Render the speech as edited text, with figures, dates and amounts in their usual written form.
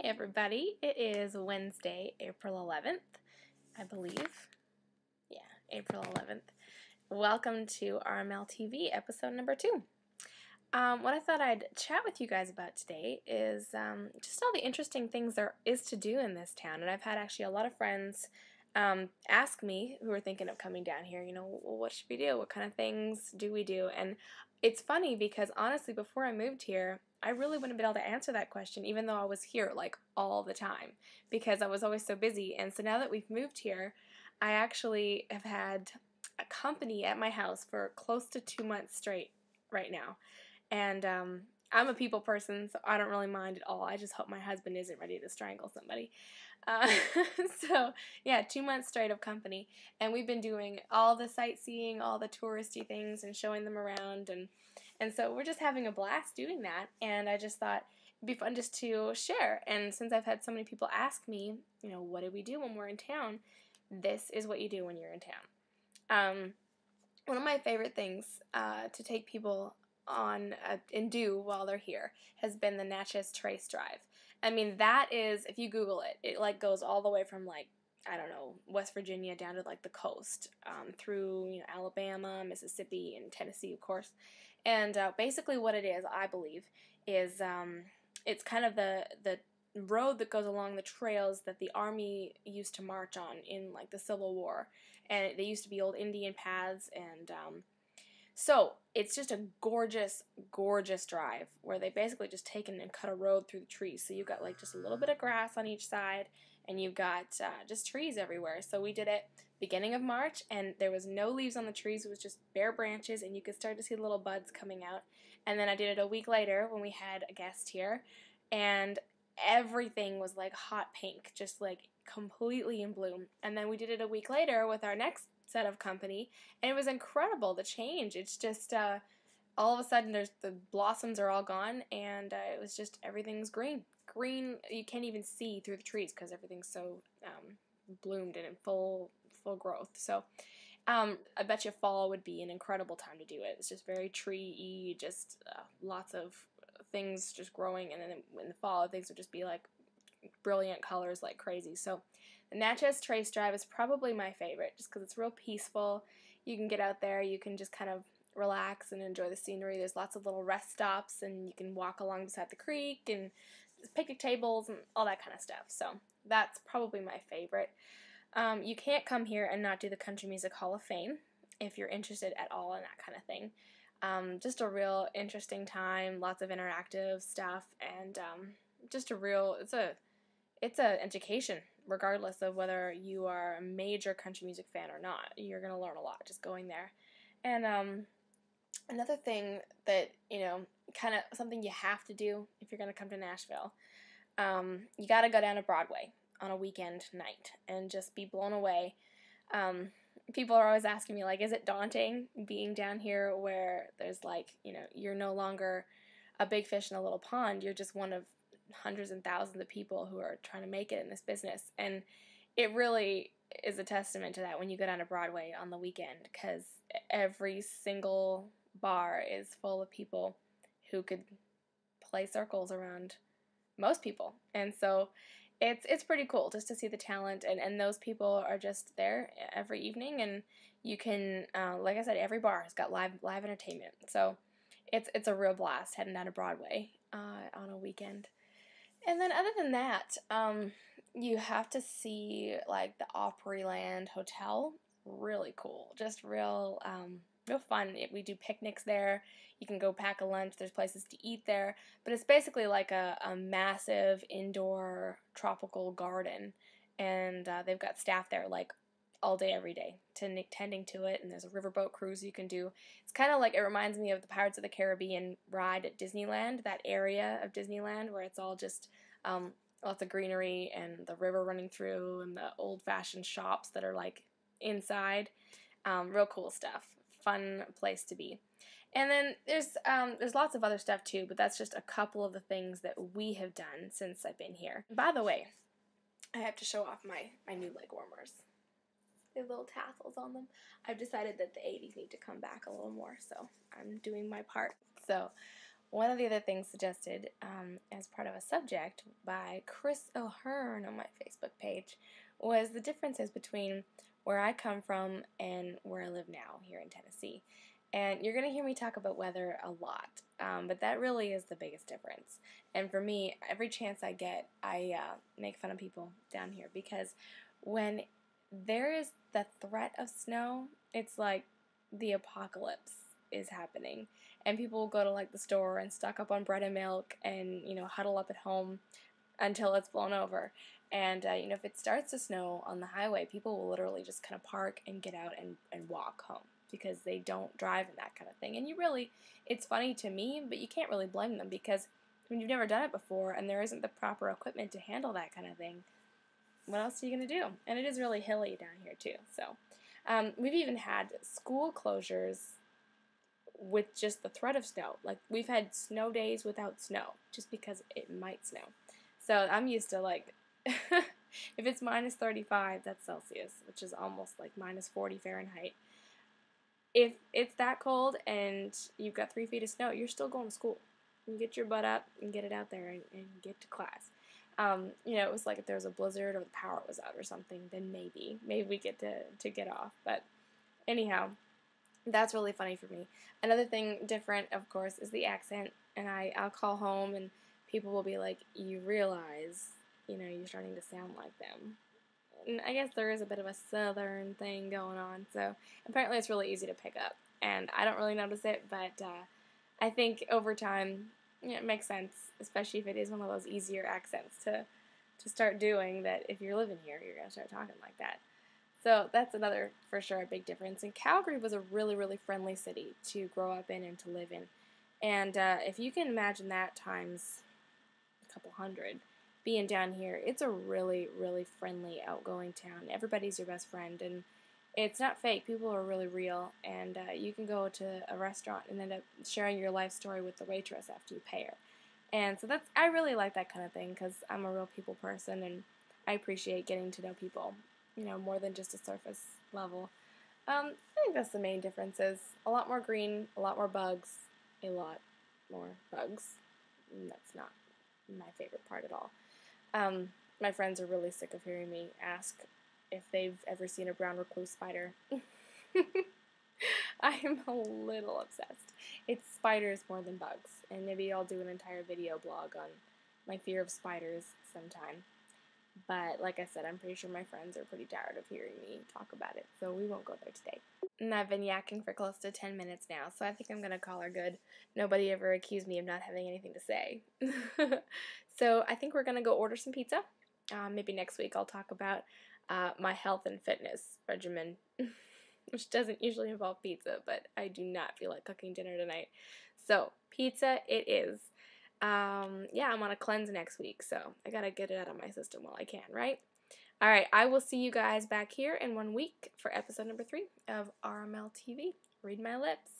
everybody. It is Wednesday, April 11th, I believe. Yeah, April 11th. Welcome to RML TV, episode number 2. What I thought I'd chat with you guys about today is just all the interesting things there is to do in this town. And I've had actually a lot of friends ask me who are thinking of coming down here, well, what should we do? What kind of things do we do? And it's funny because honestly, before I moved here, I really wouldn't have been able to answer that question, even though I was here like all the time, because I was always so busy. And so now that we've moved here, I actually have had a company at my house for close to 2 months straight right now. And I'm a people person, so I don't really mind at all. I just hope my husband isn't ready to strangle somebody. So, yeah, 2 months straight of company. And we've been doing all the sightseeing, all the touristy things, and showing them around. And so we're just having a blast doing that. And I just thought it'd be fun just to share. And since I've had so many people ask me, what do we do when we're in town? This is what you do when you're in town. One of my favorite things to take people on and do while they're here has been the Natchez Trace Drive. I mean, that is, if you Google it, it like goes all the way from like, I don't know, West Virginia down to like the coast, through Alabama, Mississippi, and Tennessee, of course. And basically what it is, I believe, is it's kind of the road that goes along the trails that the Army used to march on in like the Civil War. And they used to be old Indian paths, and so it's just a gorgeous, gorgeous drive where they basically just taken and cut a road through the trees. So you've got like just a little bit of grass on each side, and you've got just trees everywhere. So we did it beginning of March, and there was no leaves on the trees. It was just bare branches, and you could start to see the little buds coming out. And then I did it a week later when we had a guest here, and everything was like hot pink, just like completely in bloom. And then we did it a week later with our next set of company, and it was incredible, the change. It's just all of a sudden the blossoms are all gone, and it was just everything's green. You can't even see through the trees because everything's so bloomed and in full growth. So I bet you fall would be an incredible time to do it. It's just very tree-y, just lots of things just growing, and then in the fall things would just be like brilliant colors like crazy. So the Natchez Trace Drive is probably my favorite just because it's real peaceful. You can get out there, you can just kind of relax and enjoy the scenery. There's lots of little rest stops, and you can walk along beside the creek, and picnic tables and all that kind of stuff. So that's probably my favorite. You can't come here and not do the Country Music Hall of Fame if you're interested at all in that kind of thing. Just a real interesting time, lots of interactive stuff, and just a real, it's a education, regardless of whether you are a major country music fan or not. You're going to learn a lot just going there. And another thing that, kind of something you have to do if you're going to come to Nashville, you got to go down to Broadway on a weekend night and just be blown away. People are always asking me, like, is it daunting being down here where there's like, you're no longer a big fish in a little pond. You're just one of hundreds and thousands of people who are trying to make it in this business. And it really is a testament to that when you go down to Broadway on the weekend, because every single bar is full of people who could play circles around most people. And so it's pretty cool just to see the talent, and those people are just there every evening, and you can, like I said, every bar has got live entertainment. So it's a real blast heading down to Broadway on a weekend. And then other than that, you have to see like the Opryland Hotel. Really cool. Just real fun. We do picnics there. You can go pack a lunch. There's places to eat there. But it's basically like a massive indoor tropical garden. And they've got staff there like all day, every day, tending to it. And there's a riverboat cruise you can do. It's kind of like, it reminds me of the Pirates of the Caribbean ride at Disneyland, that area of Disneyland where it's all just lots of greenery and the river running through and the old-fashioned shops that are like inside. Real cool stuff. Fun place to be. And then there's lots of other stuff too, but that's just a couple of the things that we have done since I've been here. By the way, I have to show off my new leg warmers. They have little tassels on them. I've decided that the 80s need to come back a little more, so I'm doing my part. So one of the other things suggested as part of a subject by Chris O'Hearn on my Facebook page was the differences between where I come from and where I live now here in Tennessee. And you're going to hear me talk about weather a lot, but that really is the biggest difference. And for me, every chance I get, I make fun of people down here, because when there is the threat of snow, it's like the apocalypse is happening. And people will go to like the store and stock up on bread and milk and, huddle up at home until it's blown over. And, if it starts to snow on the highway, people will literally just kind of park and get out and walk home, because they don't drive and that kind of thing. And it's funny to me, but you can't really blame them, because when you've never done it before and there isn't the proper equipment to handle that kind of thing, what else are you going to do? And it is really hilly down here too. So we've even had school closures with just the threat of snow. Like, we've had snow days without snow just because it might snow. So I'm used to, like, if it's minus 35, that's Celsius, which is almost like minus 40 Fahrenheit. If it's that cold and you've got 3 feet of snow, you're still going to school. You get your butt up and get it out there and get to class. It was like if there was a blizzard or the power was out or something, then maybe we get to get off. But anyhow, that's really funny for me. Another thing different, of course, is the accent. And I'll call home and people will be like, you realize, you're starting to sound like them. And I guess there is a bit of a southern thing going on. So apparently it's really easy to pick up. And I don't really notice it, but I think over time, it makes sense, especially if it is one of those easier accents to start doing, that if you're living here, you're going to start talking like that. So that's another, for sure, a big difference. And Calgary was a really, really friendly city to grow up in and to live in. And if you can imagine that times a couple hundred, being down here, it's a really, really friendly, outgoing town. Everybody's your best friend, and it's not fake. People are really real, and you can go to a restaurant and end up sharing your life story with the waitress after you pay her. And so I really like that kind of thing, because I'm a real people person, and I appreciate getting to know people, more than just a surface level. I think that's the main differences. A lot more green, a lot more bugs, a lot more bugs. And that's not my favorite part at all. My friends are really sick of hearing me ask if they've ever seen a brown recluse spider. I am a little obsessed. It's spiders more than bugs, and maybe I'll do an entire video blog on my fear of spiders sometime. But like I said, I'm pretty sure my friends are pretty tired of hearing me talk about it, so we won't go there today. And I've been yakking for close to 10 minutes now, so I think I'm going to call her good. Nobody ever accused me of not having anything to say. So I think we're going to go order some pizza. Maybe next week I'll talk about my health and fitness regimen, which doesn't usually involve pizza, but I do not feel like cooking dinner tonight. So pizza it is. Yeah, I'm on a cleanse next week, so I gotta get it out of my system while I can, right? Alright, I will see you guys back here in 1 week for episode number 3 of RML TV. Read my lips.